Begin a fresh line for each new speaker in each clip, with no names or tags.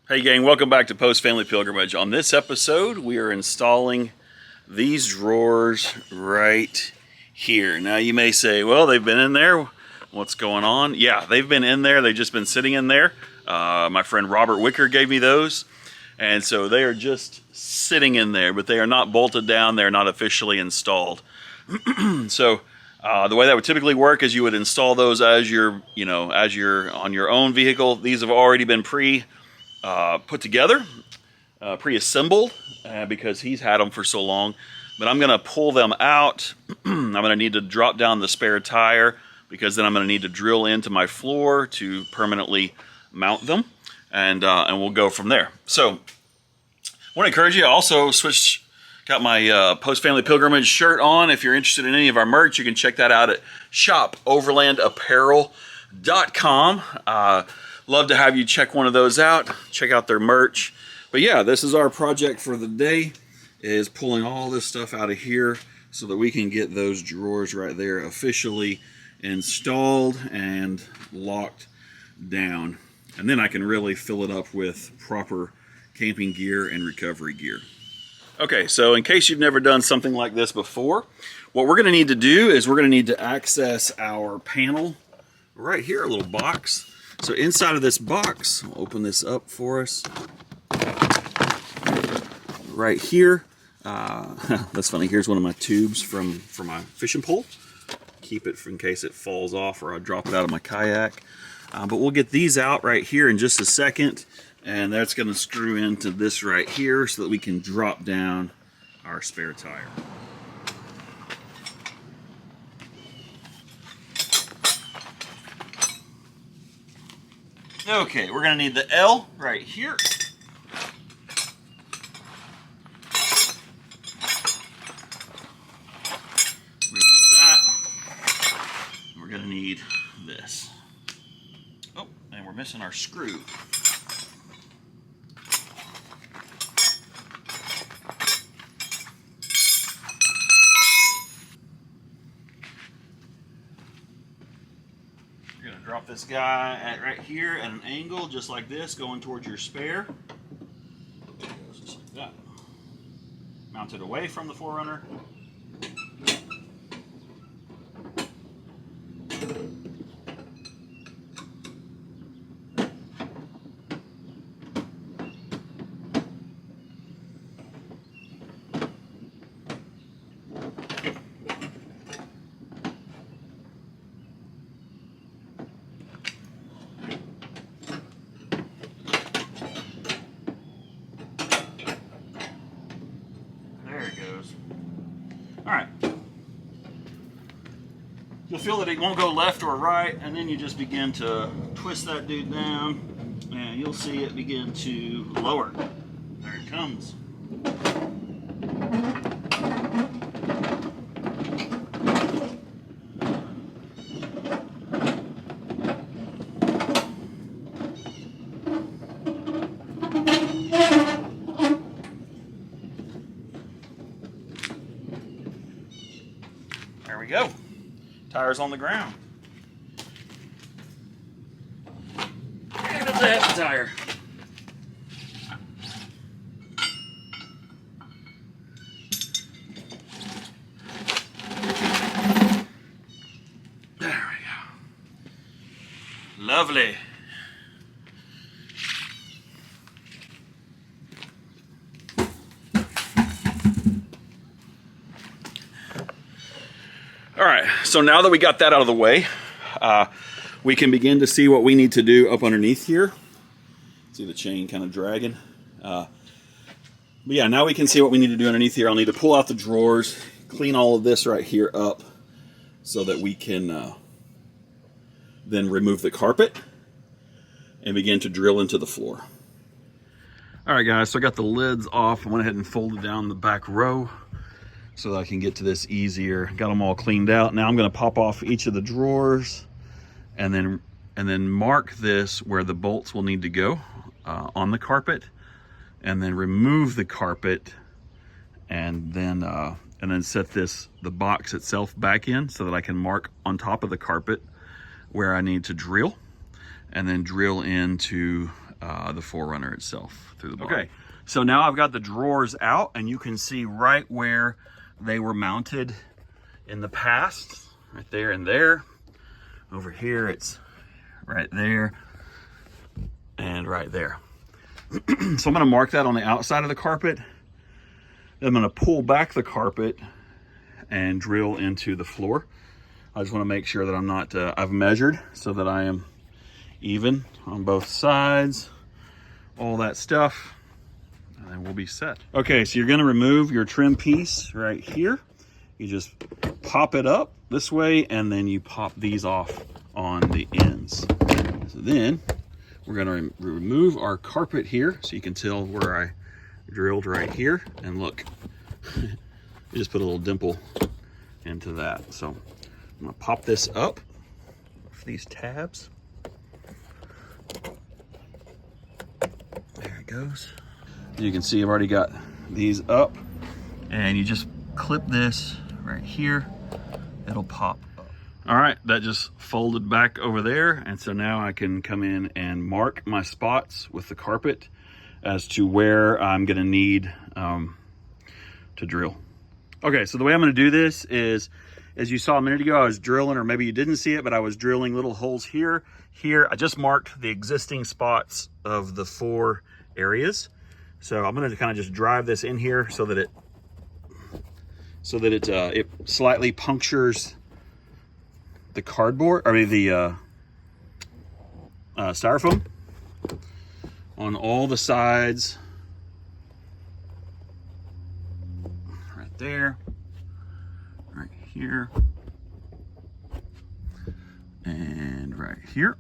Hey gang, welcome back to Post Family Pilgrimage. On this episode, we are installing these drawers right here. Now you may say, well, they've been in there. What's going on? Yeah, they've been in there. They've just been sitting in there. My friend Robert Wicker gave me those. And so they are just sitting in there, but they are not bolted down. They're not officially installed. So the way that would typically work is you would install those as you're on your own vehicle. These have already been put together, pre-assembled, because he's had them for so long. But I'm going to pull them out. I'm going to need to drop down the spare tire because then I'm going to need to drill into my floor to permanently mount them, and we'll go from there. So I want to encourage you. I also got my Post Family Pilgrimage shirt on. If you're interested in any of our merch, you can check that out at shopoverlandapparel.com. Love to have you check one of those out. Check out their merch. But yeah, this is our project for the day, is pulling all this stuff out of here so that we can get those drawers right there officially installed and locked down. And then I can really fill it up with proper camping gear and recovery gear. Okay, so in case you've never done something like this before, what we're going to need to do is we're going to need to access our panel right here, a little box. So inside of this box, I'll open this up for us. Right here, that's funny, here's one of my tubes for my fishing pole. Keep it in case it falls off or I drop it out of my kayak. But we'll get these out right here in just a second. And that's going to screw into this right here so that we can drop down our spare tire. Okay, we're going to need the L right here. We're going to need that. We're going to need this. Oh, and we're missing our screw. Drop this guy right here at an angle, just like this, going towards your spare. Just like that. Mount it away from the 4Runner. Alright, you'll feel that it won't go left or right, and then you just begin to twist that dude down, and you'll see it begin to lower. There it comes. There we go. Tires on the ground. And it's a heavy tire. There we go. Lovely. All right, so now that we got that out of the way, we can begin to see what we need to do up underneath here. See the chain kind of dragging. But yeah, now we can see what we need to do underneath here. I'll need to pull out the drawers, clean all of this right here up so that we can then remove the carpet and begin to drill into the floor. All right, guys, so I got the lids off. I went ahead and folded down the back row so that I can get to this easier. Got them all cleaned out. Now I'm going to pop off each of the drawers and then mark this where the bolts will need to go on the carpet, and then remove the carpet, and then set the box itself back in so that I can mark on top of the carpet where I need to drill, and then drill into the 4Runner itself through the bottom. Okay, so now I've got the drawers out, and you can see right where they were mounted in the past, right there and there. Over here, it's right there and right there. So I'm gonna mark that on the outside of the carpet. I'm gonna pull back the carpet and drill into the floor. I just wanna make sure that I'm not, I've measured so that I am even on both sides, all that stuff, and then we'll be set. Okay, so you're gonna remove your trim piece right here. You just pop it up this way, and then you pop these off on the ends. So then we're gonna remove our carpet here, so you can tell where I drilled right here, and look, you just put a little dimple into that. So I'm gonna pop this up for these tabs. There it goes. You can see I've already got these up, and you just clip this right here, it'll pop up. All right, that just folded back over there, and so now I can come in and mark my spots with the carpet as to where I'm gonna need to drill. Okay, so the way I'm gonna do this is, as you saw a minute ago, I was drilling, or maybe you didn't see it, but I was drilling little holes here. Here, I just marked the existing spots of the 4 areas. So I'm gonna kind of just drive this in here so that it slightly punctures the cardboard, I mean the styrofoam on all the sides, right there, right here, and right here.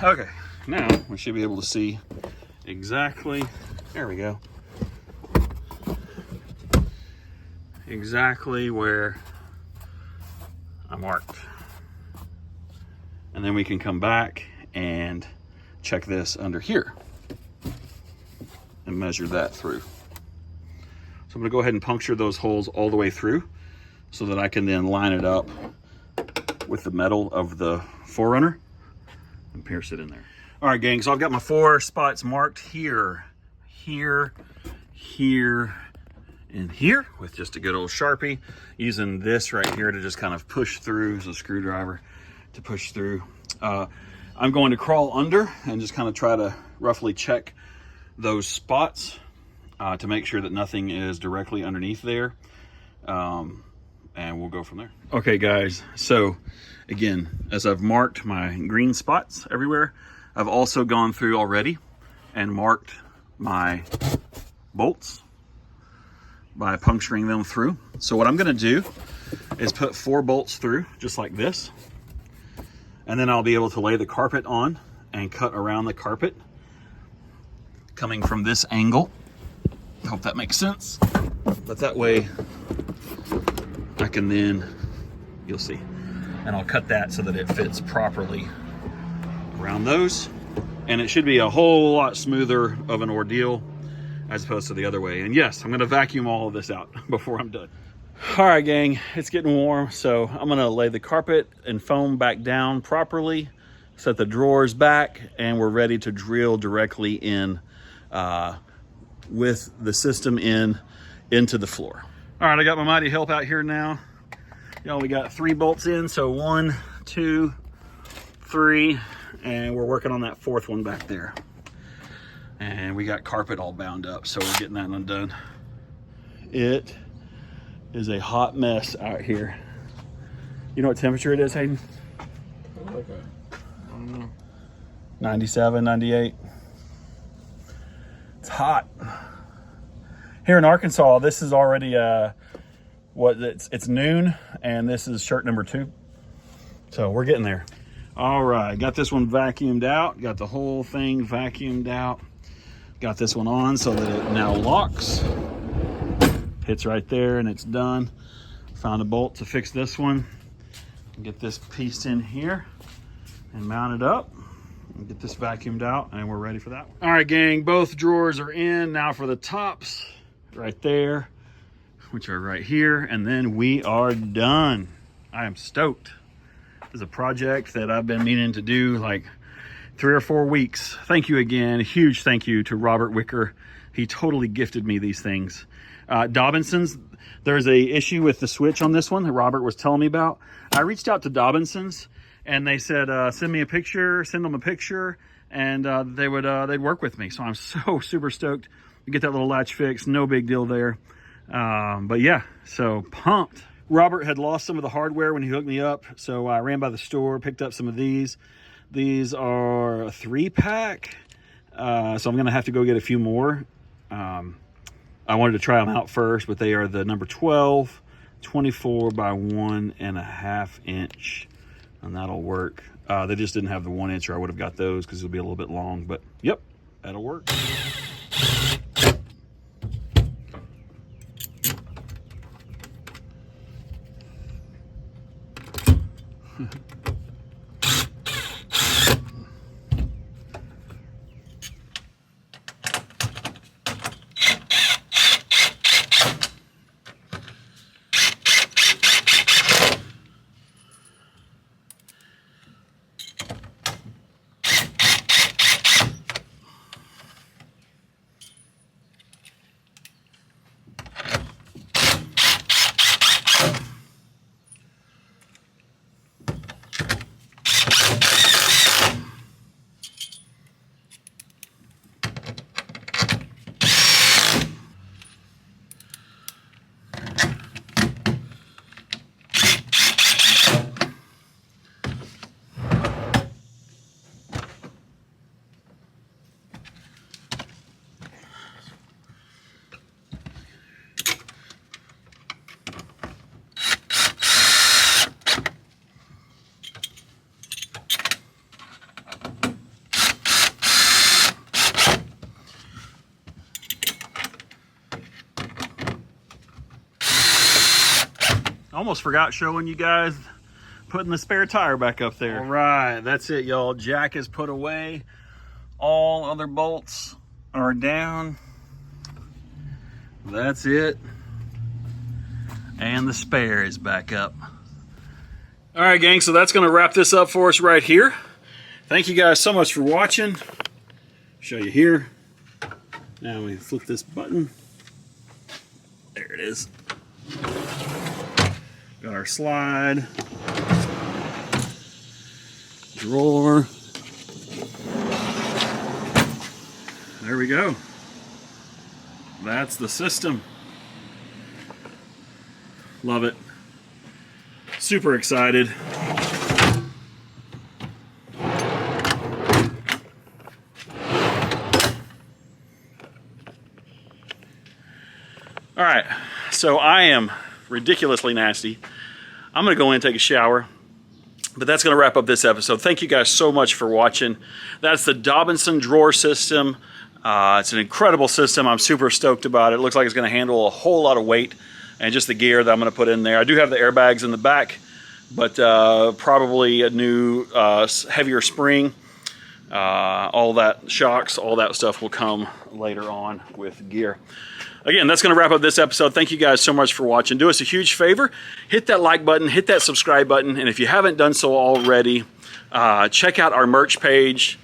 Okay, now we should be able to see exactly, there we go, exactly where I marked. And then we can come back and check this under here and measure that through. So I'm gonna go ahead and puncture those holes all the way through so that I can then line it up with the metal of the 4Runner and pierce it in there. All right, gang, so I've got my 4 spots marked here, here, here, and here with just a good old Sharpie, using this right here to just kind of push through, as a screwdriver to push through. I'm going to crawl under and just kind of try to roughly check those spots to make sure that nothing is directly underneath there. And we'll go from there. Okay, guys, so again, as I've marked my green spots everywhere, I've also gone through already and marked my bolts by puncturing them through. So what I'm gonna do is put 4 bolts through, just like this, and then I'll be able to lay the carpet on and cut around the carpet, coming from this angle. I hope that makes sense. But that way, I can then, you'll see, and I'll cut that so that it fits properly around those. And it should be a whole lot smoother of an ordeal as opposed to the other way. And yes, I'm gonna vacuum all of this out before I'm done. All right, gang, it's getting warm, so I'm gonna lay the carpet and foam back down properly, set the drawers back, and we're ready to drill directly in with the system into the floor. All right, I got my mighty help out here now. You know, we got 3 bolts in, so 1, 2, 3, and we're working on that 4th one back there. And we got carpet all bound up, so we're getting that undone. It is a hot mess out here. You know what temperature it is, Hayden?
Okay. I don't know.
97, 98. It's hot. Here in Arkansas, this is already it's noon, and this is shirt number 2. So we're getting there. All right, got this one vacuumed out, got the whole thing vacuumed out. Got this one on so that it now locks. Hits right there and it's done. Found a bolt to fix this one. Get this piece in here and mount it up. And get this vacuumed out, and we're ready for that one. All right, gang, both drawers are in. Now for the tops, right there, which are right here, and then we are done. I am stoked. This is a project that I've been meaning to do like 3 or 4 weeks. Thank you again. Huge thank you to Robert Wicker. He totally gifted me these things. Dobinsons, there's a issue with the switch on this one that Robert was telling me about. I reached out to Dobinsons and they said, send me a picture, send them a picture, and they'd work with me. So I'm so super stoked to get that little latch fixed. No big deal there. But yeah, so pumped. Robert had lost some of the hardware when he hooked me up. So I ran by the store, picked up some of these. These are a 3-pack. So I'm going to have to go get a few more. I wanted to try them out first, but they are the number 12, 24 by 1.5 inch, and that'll work. They just didn't have the 1 inch, or I would have got those because it'll be a little bit long, but yep, that'll work. Almost forgot showing you guys putting the spare tire back up there. All right, that's it, y'all. Jack is put away. All other bolts are down. That's it. And the spare is back up. All right, gang, so that's gonna wrap this up for us right here. Thank you guys so much for watching. Show you here. Now we flip this button. There it is. Got our slide, drawer. There we go. That's the system. Love it. Super excited. All right, so I am ridiculously nasty. I'm gonna go in and take a shower, but that's gonna wrap up this episode. Thank you guys so much for watching. That's the Dobinson drawer system. It's an incredible system. I'm super stoked about it. It looks like it's gonna handle a whole lot of weight and just the gear that I'm gonna put in there. I do have the airbags in the back, but probably a new heavier spring. All that shocks, all that stuff will come later on with gear. Again, that's going to wrap up this episode. Thank you guys so much for watching. Do us a huge favor. Hit that like button. Hit that subscribe button. And if you haven't done so already, check out our merch page.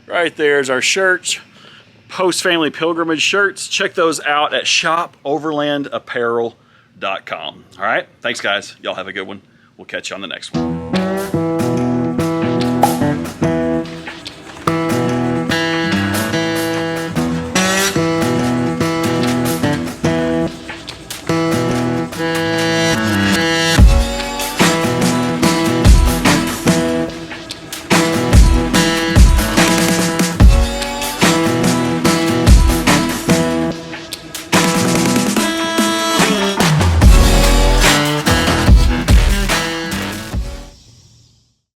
Right there's our shirts. Post-family pilgrimage shirts. Check those out at shopoverlandapparel.com. All right? Thanks, guys. Y'all have a good one. We'll catch you on the next one.